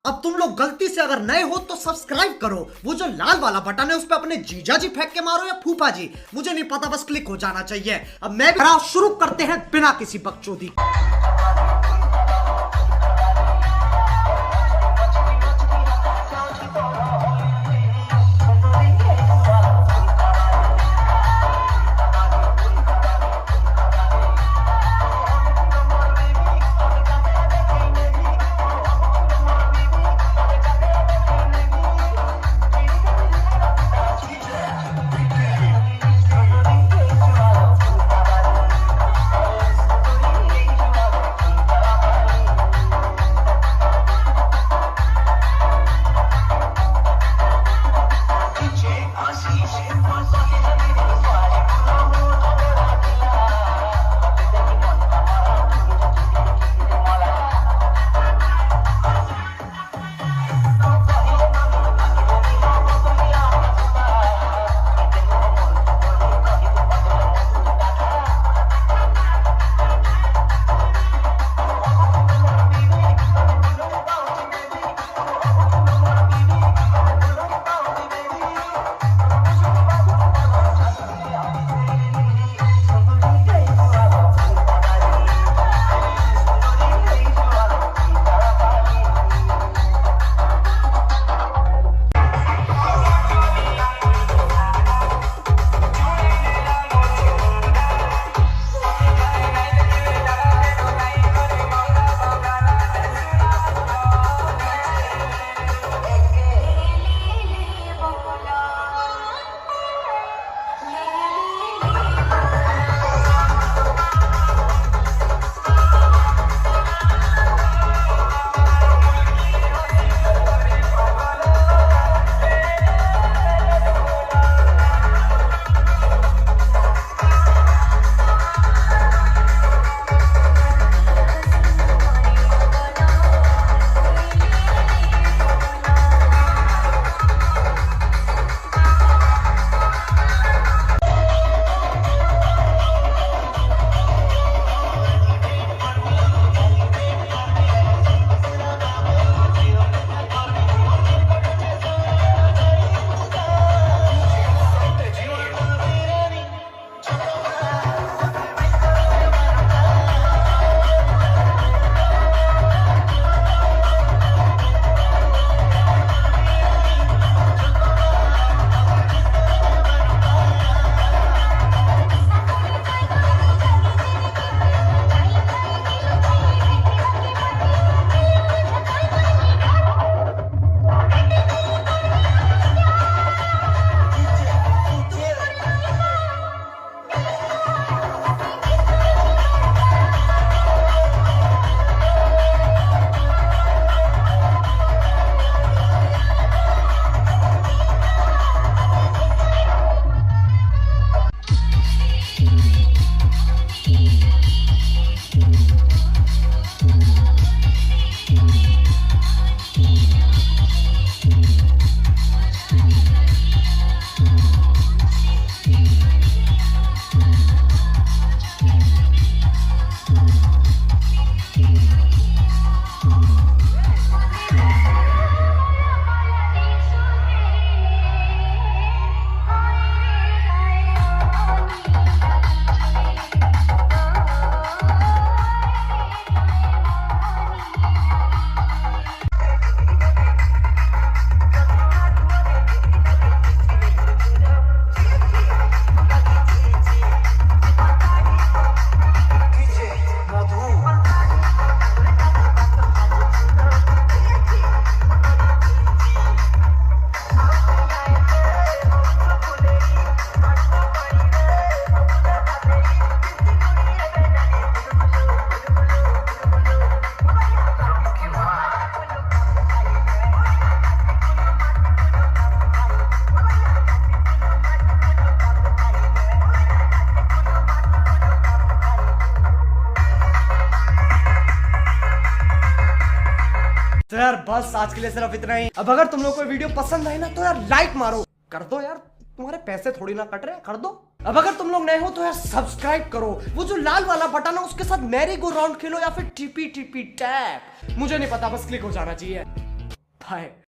अब तुम लोग गलती से अगर नए हो तो सब्सक्राइब करो, वो जो लाल वाला बटन है उस पर अपने जीजा जी फेंक के मारो या फूफा जी, मुझे नहीं पता, बस क्लिक हो जाना चाहिए। अब मैं भी शुरू करते हैं बिना किसी बकचोदी। तो यार बस आज के लिए सिर्फ इतना ही। अब अगर तुम लोग को वीडियो पसंद आई ना तो यार लाइक मारो, कर दो यार, तुम्हारे पैसे थोड़ी ना कट रहे हैं, कर दो। अब अगर तुम लोग नए हो तो यार सब्सक्राइब करो, वो जो लाल वाला बटन है उसके साथ मैरी गो राउंड खेलो या फिर टीपी टीपी टैप, मुझे नहीं पता, बस क्लिक हो जाना चाहिए। बाय।